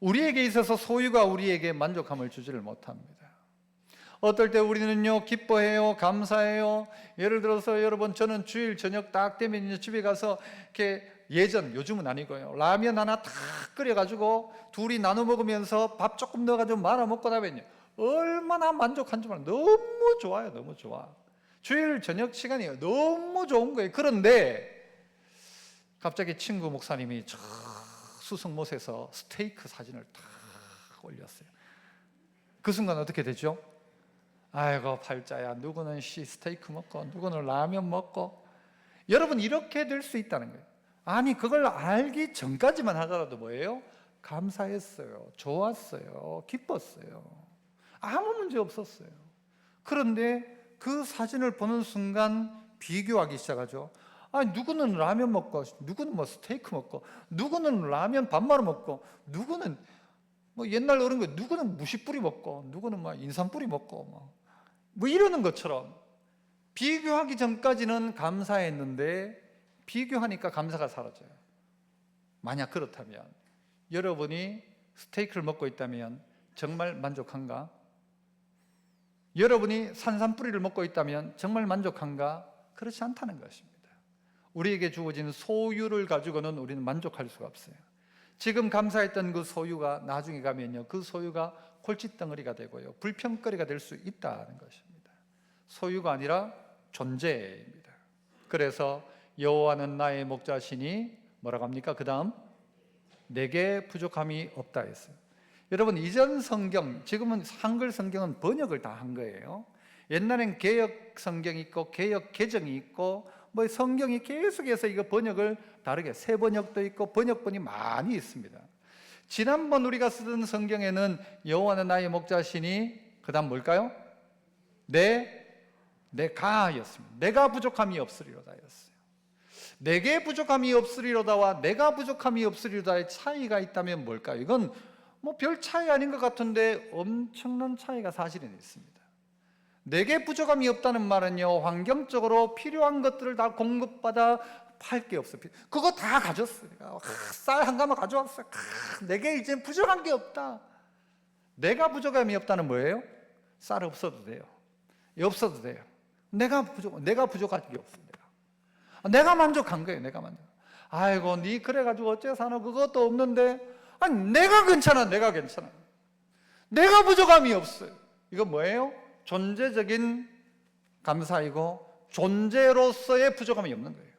우리에게 있어서 소유가 우리에게 만족함을 주지를 못합니다. 어떨 때 우리는요, 기뻐해요, 감사해요. 예를 들어서 여러분, 저는 주일 저녁 딱 되면 집에 가서 이렇게, 요즘은 아니고요, 라면 하나 탁 끓여가지고 둘이 나눠 먹으면서 밥 조금 넣어가지고 말아 먹고 나면요, 얼마나 만족한 줄 몰라요. 너무 좋아요. 너무 좋아. 주일 저녁 시간이에요. 너무 좋은 거예요. 그런데 갑자기 친구 목사님이 저 수성못에서 스테이크 사진을 탁 올렸어요. 그 순간 어떻게 되죠? 아이고 팔자야, 누구는 스테이크 먹고 누구는 라면 먹고. 여러분, 이렇게 될 수 있다는 거예요. 아니, 그걸 알기 전까지만 하더라도 뭐예요? 감사했어요, 좋았어요, 기뻤어요, 아무 문제 없었어요. 그런데 그 사진을 보는 순간 비교하기 시작하죠. 아니, 누구는 라면 먹고, 누구는 뭐 스테이크 먹고, 누구는 라면 밥 말아 먹고, 누구는 뭐 옛날 어른 거, 누구는 무시뿌리 먹고, 누구는 뭐 인삼뿌리 먹고, 뭐 이러는 것처럼 비교하기 전까지는 감사했는데 비교하니까 감사가 사라져요. 만약 그렇다면 여러분이 스테이크를 먹고 있다면 정말 만족한가? 여러분이 산삼뿌리를 먹고 있다면 정말 만족한가? 그렇지 않다는 것입니다. 우리에게 주어진 소유를 가지고는 우리는 만족할 수가 없어요. 지금 감사했던 그 소유가 나중에 가면요, 그 소유가 골칫덩어리가 되고요, 불평거리가 될 수 있다는 것입니다. 소유가 아니라 존재입니다. 그래서 여호와는 나의 목자시니 뭐라고 합니까? 그 다음 내게 부족함이 없다 했어요. 여러분, 이전 성경, 지금은 한글 성경은 번역을 다 한 거예요. 옛날엔 개역 성경이 있고 개역 개정이 있고 뭐 성경이 계속해서 이거 번역을 다르게 새 번역도 있고 번역본이 많이 있습니다. 지난번 우리가 쓰던 성경에는 여호와는 나의 목자시니 그 다음 뭘까요? 내가였습니다. 내가 부족함이 없으리로다 였어요. 내게 부족함이 없으리로다와 내가 부족함이 없으리로다의 차이가 있다면 뭘까요? 이건 뭐 별 차이 아닌 것 같은데 엄청난 차이가 사실은 있습니다. 내게 부족함이 없다는 말은요, 환경적으로 필요한 것들을 다 공급받아 팔 게 없어요. 그거 다 가졌어요. 쌀 한 가마 가져왔어요. 내게 이제 부족한 게 없다. 내가 부족함이 없다는 뭐예요? 쌀 없어도 돼요. 없어도 돼요. 내가 부족할 게 없어요. 내가 만족한 거예요. 내가 만족. 아이고, 니 그래가지고 어째 사노? 그것도 없는데, 아니 내가 괜찮아. 내가 괜찮아. 내가 부족함이 없어요. 이거 뭐예요? 존재적인 감사이고 존재로서의 부족함이 없는 거예요.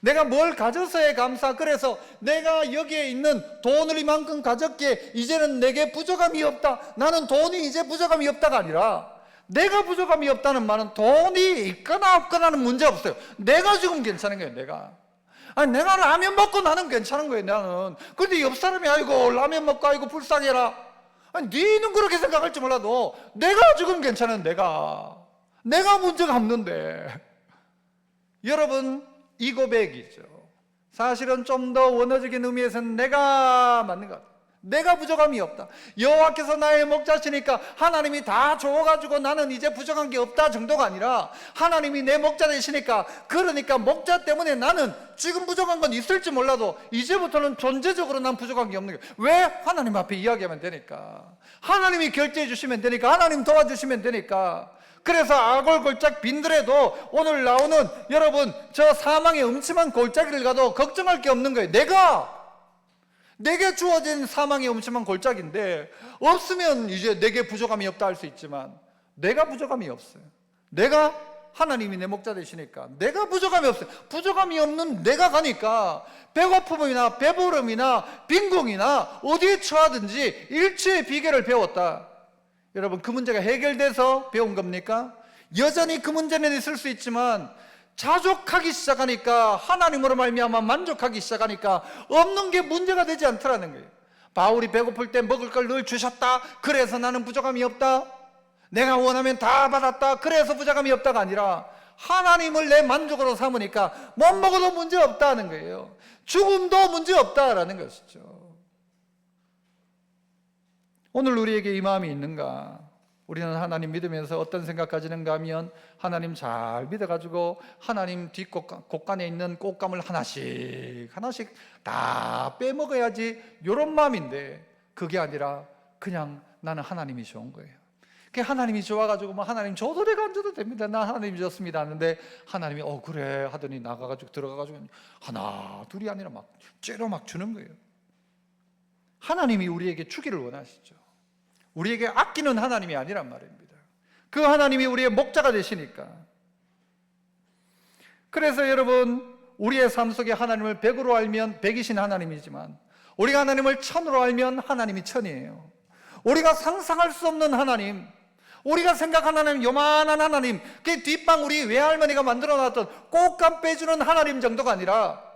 내가 뭘 가져서의 감사. 그래서 내가 여기에 있는 돈을 이만큼 가졌기에 이제는 내게 부족함이 없다. 나는 돈이 이제 부족함이 없다가 아니라 내가 부족함이 없다는 말은 돈이 있거나 없거나는 문제 없어요. 내가 지금 괜찮은 거예요. 내가 라면 먹고 나는 괜찮은 거예요. 나는. 근데 옆 사람이 아이고 라면 먹고 아이고 불쌍해라. 니는 그렇게 생각할지 몰라도 내가 지금 괜찮은 내가 문제가 없는데. 여러분, 이 고백이죠. 사실은 좀 더 원어적인 의미에서는 내가 맞는 것 같아요. 내가 부족함이 없다. 여호와께서 나의 목자시니까 하나님이 다 줘가지고 나는 이제 부족한 게 없다 정도가 아니라 하나님이 내 목자 되시니까, 그러니까 목자 때문에 나는 지금 부족한 건 있을지 몰라도 이제부터는 존재적으로 난 부족한 게 없는 거예요. 왜? 하나님 앞에 이야기하면 되니까. 하나님이 결제해 주시면 되니까. 하나님 도와주시면 되니까. 그래서 아골골짝 빈들에도 오늘 나오는 여러분 저 사망의 음침한 골짜기를 가도 걱정할 게 없는 거예요. 내게 주어진 사망의 음침한 골짜기인데 없으면 이제 내게 부족함이 없다 할 수 있지만 내가 부족함이 없어요. 내가 하나님이 내 목자 되시니까 내가 부족함이 없어요. 부족함이 없는 내가 가니까 배고픔이나 배부름이나 빈궁이나 어디에 처하든지 일체의 비결을 배웠다. 여러분, 그 문제가 해결돼서 배운 겁니까? 여전히 그 문제는 있을 수 있지만 자족하기 시작하니까, 하나님으로 말미암아 만족하기 시작하니까 없는 게 문제가 되지 않더라는 거예요. 바울이 배고플 때 먹을 걸 늘 주셨다. 그래서 나는 부족함이 없다. 내가 원하면 다 받았다. 그래서 부족함이 없다가 아니라 하나님을 내 만족으로 삼으니까 못 먹어도 문제 없다는 거예요. 죽음도 문제 없다라는 것이죠. 오늘 우리에게 이 마음이 있는가? 우리는 하나님 믿으면서 어떤 생각 가지는가 하면, 하나님 잘 믿어가지고 하나님 뒷곳간에 있는 꽃감을 하나씩 다 빼먹어야지, 이런 마음인데, 그게 아니라 그냥 나는 하나님이 좋은 거예요. 하나님이 좋아가지고 뭐 하나님 줘도 내가 안 줘도 됩니다. 나 하나님이 줬습니다 하는데 하나님이 그래 하더니 나가가지고 들어가가지고 하나 둘이 아니라 막 째려 막 주는 거예요. 하나님이 우리에게 주기를 원하시죠. 우리에게 아끼는 하나님이 아니란 말입니다. 그 하나님이 우리의 목자가 되시니까. 그래서 여러분, 우리의 삶 속에 하나님을 100으로 알면 100이신 하나님이지만, 우리가 하나님을 1000으로 알면 하나님이 1000이에요. 우리가 상상할 수 없는 하나님, 우리가 생각하는 하나님, 요만한 하나님, 그 뒷방 우리 외할머니가 만들어놨던 꽃감 빼주는 하나님 정도가 아니라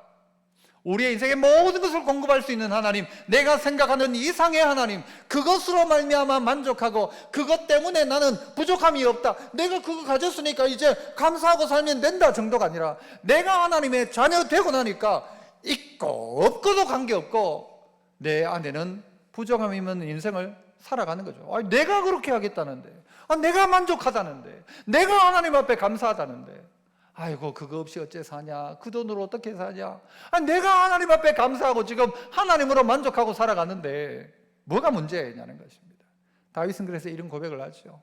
우리의 인생의 모든 것을 공급할 수 있는 하나님, 내가 생각하는 이상의 하나님, 그것으로 말미암아 만족하고 그것 때문에 나는 부족함이 없다, 내가 그거 가졌으니까 이제 감사하고 살면 된다 정도가 아니라, 내가 하나님의 자녀 되고 나니까 있고 없고도 관계없고 내 안에는 부족함이 있는 인생을 살아가는 거죠. 내가 그렇게 하겠다는데, 내가 만족하다는데, 내가 하나님 앞에 감사하다는데, 아이고 그거 없이 어째 사냐, 그 돈으로 어떻게 사냐, 내가 하나님 앞에 감사하고 지금 하나님으로 만족하고 살아가는데 뭐가 문제냐는 것입니다. 다윗은 그래서 이런 고백을 하죠.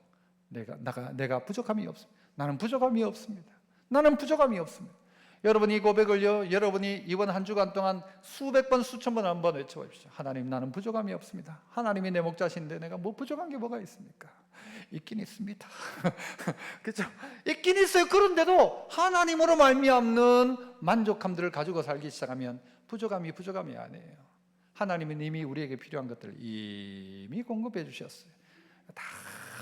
내가 부족함이 없습니다. 나는 부족함이 없습니다. 나는 부족함이 없습니다. 여러분 이 고백을요, 여러분이 이번 한 주간 동안 수백 번 수천 번 한번 외쳐보십시오. 하나님, 나는 부족함이 없습니다. 하나님이 내 목자신데 내가 뭐 부족한 게 뭐가 있습니까? 있긴 있습니다. 그렇죠? 있긴 있어요. 그런데도 하나님으로 말미암는 만족함들을 가지고 살기 시작하면 부족함이 아니에요. 하나님은 이미 우리에게 필요한 것들을 이미 공급해 주셨어요. 다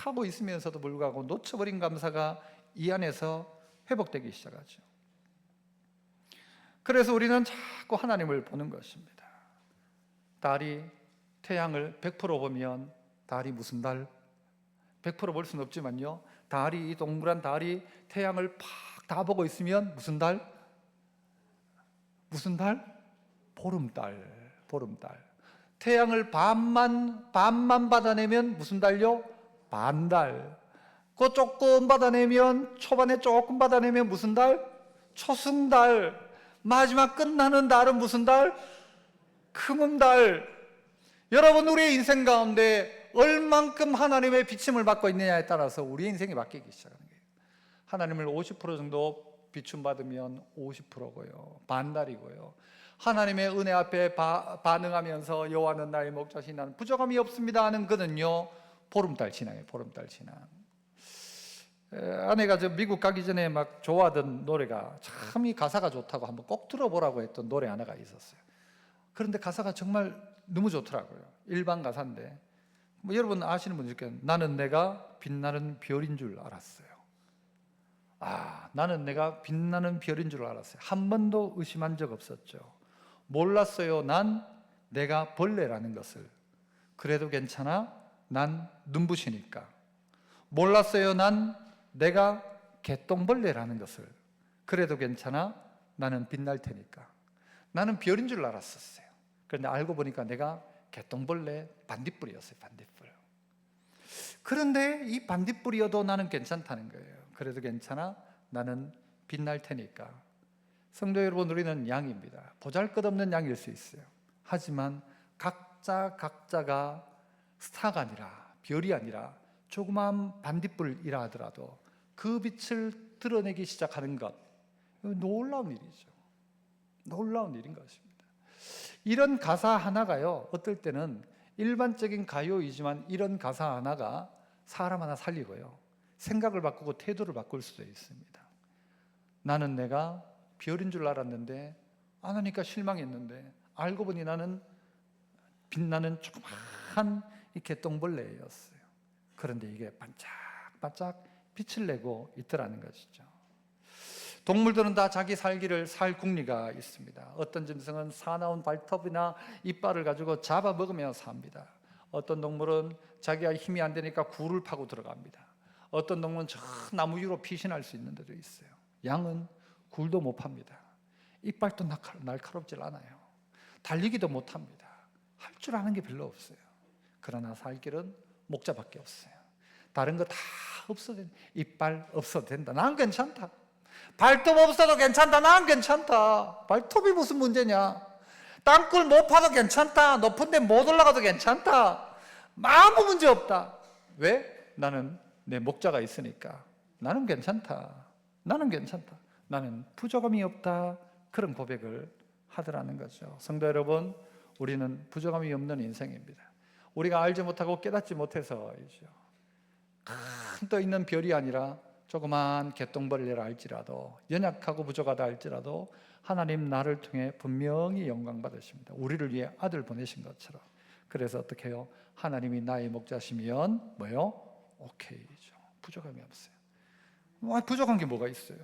하고 있으면서도 불구하고 놓쳐버린 감사가 이 안에서 회복되기 시작하죠. 그래서 우리는 자꾸 하나님을 보는 것입니다. 달이 태양을 100% 보면 달이 무슨 달? 100% 볼 수는 없지만요, 달이, 이 동그란 달이 태양을 팍 다 보고 있으면 무슨 달? 무슨 달? 보름달. 태양을 반만 받아내면 무슨 달요? 반달. 그 조금 받아내면, 초반에 조금 받아내면 무슨 달? 초승달. 마지막 끝나는 달은 무슨 달? 금음달. 여러분, 우리의 인생 가운데 얼만큼 하나님의 비침을 받고 있느냐에 따라서 우리의 인생이 바뀌기 시작하는 거예요. 하나님을 50% 정도 비춤 받으면 50%고요, 반달이고요. 하나님의 은혜 앞에 반응하면서 여호와는 나의 목자시니 나는 부족함이 없습니다 하는 그는요, 보름달 신앙이에요. 보름달 신앙. 아내가 저 미국 가기 전에 막 좋아하던 노래가, 참 이 가사가 좋다고 한번 꼭 들어보라고 했던 노래 하나가 있었어요. 그런데 가사가 정말 너무 좋더라고요. 일반 가사인데 뭐 여러분 아시는 분들 있겠네요. 나는 내가 빛나는 별인 줄 알았어요. 나는 내가 빛나는 별인 줄 알았어요. 한 번도 의심한 적 없었죠. 몰랐어요. 난 내가 벌레라는 것을. 그래도 괜찮아. 난 눈부시니까. 몰랐어요. 난 내가 개똥벌레라는 것을. 그래도 괜찮아. 나는 빛날 테니까. 나는 별인 줄 알았었어요. 그런데 알고 보니까 내가 개똥벌레 반딧불이었어요. 반딧불. 그런데 이 반딧불이어도 나는 괜찮다는 거예요. 그래도 괜찮아. 나는 빛날 테니까. 성도 여러분, 우리는 양입니다. 보잘것없는 양일 수 있어요. 하지만 각자가 스타가 아니라, 별이 아니라 조그마한 반딧불이라 하더라도 그 빛을 드러내기 시작하는 것, 놀라운 일이죠. 놀라운 일인 것입니다. 이런 가사 하나가요, 어떨 때는 일반적인 가요이지만 이런 가사 하나가 사람 하나 살리고요, 생각을 바꾸고 태도를 바꿀 수도 있습니다. 나는 내가 별인 줄 알았는데 안 하니까 실망했는데 알고 보니 나는 빛나는 조그마한 이 개똥벌레였어요. 그런데 이게 반짝반짝 빛을 내고 있더라는 것이죠. 동물들은 다 자기 살기를 살 궁리가 있습니다. 어떤 짐승은 사나운 발톱이나 이빨을 가지고 잡아먹으며 삽니다. 어떤 동물은 자기가 힘이 안 되니까 굴을 파고 들어갑니다. 어떤 동물은 저 나무 위로 피신할 수 있는 데도 있어요. 양은 굴도 못 팝니다. 이빨도 날카롭질 않아요. 달리기도 못합니다. 할 줄 아는 게 별로 없어요. 그러나 살 길은 목자밖에 없어요. 다른 거 다 없어도 된다. 이빨 없어도 된다. 난 괜찮다. 발톱 없어도 괜찮다. 난 괜찮다. 발톱이 무슨 문제냐. 땅굴 못 파도 괜찮다. 높은 데 못 올라가도 괜찮다. 아무 문제 없다. 왜? 나는 내 목자가 있으니까. 나는 괜찮다. 나는 괜찮다. 나는 부족함이 없다. 그런 고백을 하더라는 거죠. 성도 여러분, 우리는 부족함이 없는 인생입니다. 우리가 알지 못하고 깨닫지 못해서이죠. 큰 떠 있는 별이 아니라 조그만 개똥벌레라 할지라도, 연약하고 부족하다 할지라도 하나님 나를 통해 분명히 영광 받으십니다. 우리를 위해 아들 보내신 것처럼. 그래서 어떻게 해요? 하나님이 나의 목자시면 뭐요? 오케이죠. 부족함이 없어요. 부족한 게 뭐가 있어요?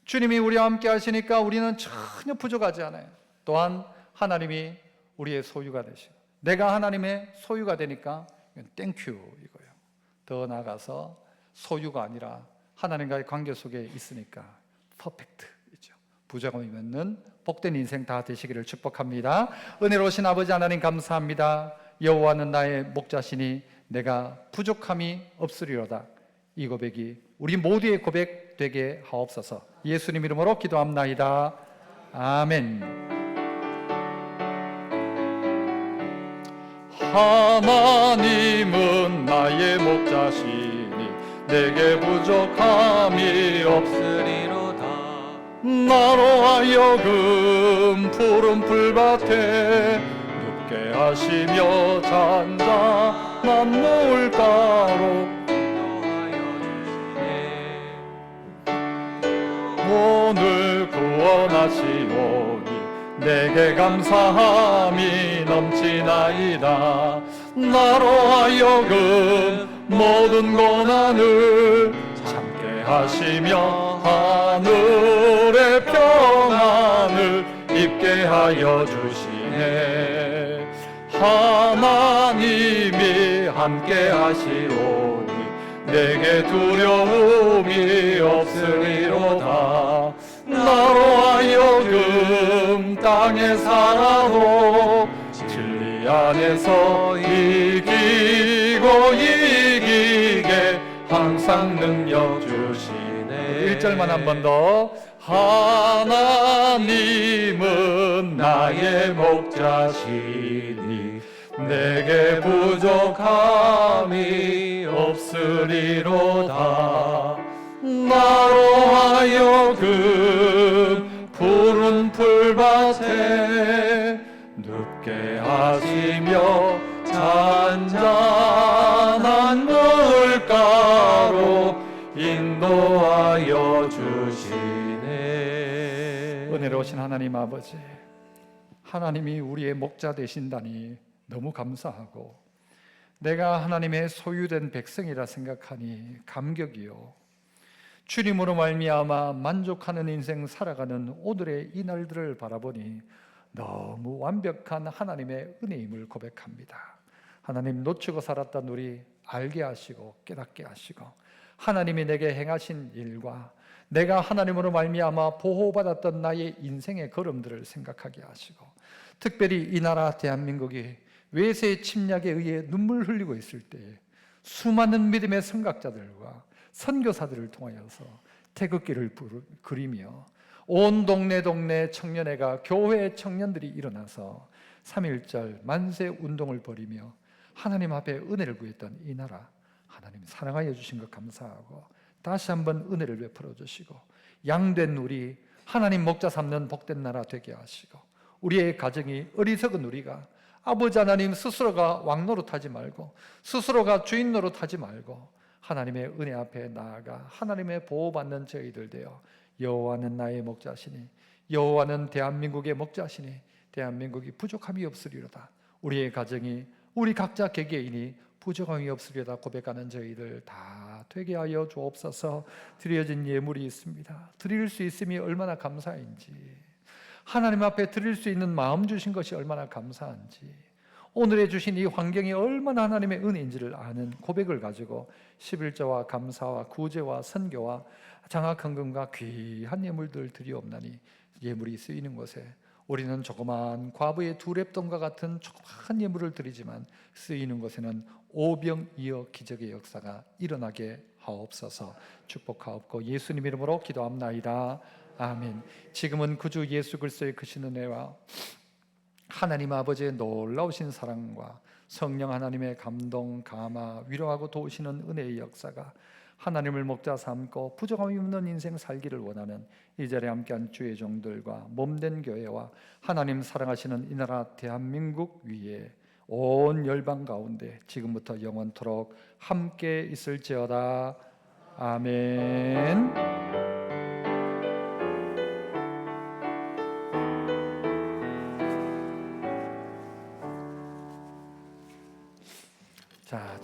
주님이 우리와 함께 하시니까 우리는 전혀 부족하지 않아요. 또한 하나님이 우리의 소유가 되시고, 내가 하나님의 소유가 되니까 땡큐 이거예요. 더 나아가서 소유가 아니라 하나님과의 관계 속에 있으니까 퍼펙트이죠. 부족함이 없는 복된 인생 다 되시기를 축복합니다. 은혜로우신 아버지 하나님 감사합니다. 여호와는 나의 목자시니 내가 부족함이 없으리로다. 이 고백이 우리 모두의 고백 되게 하옵소서. 예수님 이름으로 기도합나이다. 아멘. 하나님은 나의 목자시니 내게 부족함이 없으리로다. 나로 하여금 푸른 풀밭에 눕게 하시며 잔잔한 물가로 오늘 구원하시오니 내게 감사함이 넘치나이다. 나로 하여금 모든 고난을 참게 하시며 하늘의 평안을 입게 하여 주시네. 하나님이 함께 하시오니 내게 두려움이 없으리로다. 나로 하여금 땅에 살아도 진리 안에서 이기고 이기게 항상 능력 주시네. 1절만 한 번 더. 하나님은 나의 목자시니 내게 부족함이 없으리로다. 나로 하여금 푸른 풀밭에 눕게 하시며 잔잔한 물가로 인도하여 주시네. 은혜로우신 하나님 아버지, 하나님이 우리의 목자 되신다니 너무 감사하고 내가 하나님의 소유된 백성이라 생각하니 감격이요. 주님으로 말미암아 만족하는 인생 살아가는 오늘의 이 날들을 바라보니 너무 완벽한 하나님의 은혜임을 고백합니다. 하나님, 놓치고 살았던 우리 알게 하시고 깨닫게 하시고 하나님이 내게 행하신 일과 내가 하나님으로 말미암아 보호받았던 나의 인생의 걸음들을 생각하게 하시고 특별히 이 나라 대한민국이 외세의 침략에 의해 눈물 흘리고 있을 때에 수많은 믿음의 선각자들과 선교사들을 통하여서 태극기를 그리며 온 동네 청년회가 교회 청년들이 일어나서 3.1절 만세 운동을 벌이며 하나님 앞에 은혜를 구했던 이 나라, 하나님 사랑하여 주신 것 감사하고 다시 한번 은혜를 베풀어 주시고 양된 우리 하나님 목자 삼는 복된 나라 되게 하시고 우리의 가정이 어리석은 우리가 아버지 하나님 스스로가 왕노릇하지 말고 스스로가 주인 노릇하지 말고 하나님의 은혜 앞에 나아가 하나님의 보호받는 저희들 되어 여호와는 나의 목자시니 여호와는 대한민국의 목자시니 대한민국이 부족함이 없으리로다. 우리의 가정이 우리 각자 개개인이 부족함이 없으리로다 고백하는 저희들 다 되게 하여 주옵소서. 드려진 예물이 있습니다. 드릴 수 있음이 얼마나 감사한지, 하나님 앞에 드릴 수 있는 마음 주신 것이 얼마나 감사한지, 오늘에 주신 이 환경이 얼마나 하나님의 은혜인지를 아는 고백을 가지고 11조와 감사와 구제와 선교와 장학헌금과 귀한 예물들 드리옵나니 예물이 쓰이는 곳에 우리는 조그만 과부의 두 랩돈과 같은 조그만 예물을 드리지만 쓰이는 곳에는 오병이어 기적의 역사가 일어나게 하옵소서. 축복하옵고 예수님 이름으로 기도합나이다. 아멘. 지금은 구주 예수 그리스도의 크신 은혜와 하나님 아버지의 놀라우신 사랑과 성령 하나님의 감동, 감화, 위로하고 도우시는 은혜의 역사가 하나님을 목자 삼고 부족함이 없는 인생 살기를 원하는 이 자리에 함께한 주의 종들과 몸된 교회와 하나님 사랑하시는 이 나라 대한민국 위에 온 열방 가운데 지금부터 영원토록 함께 있을지어다. 아멘. 자,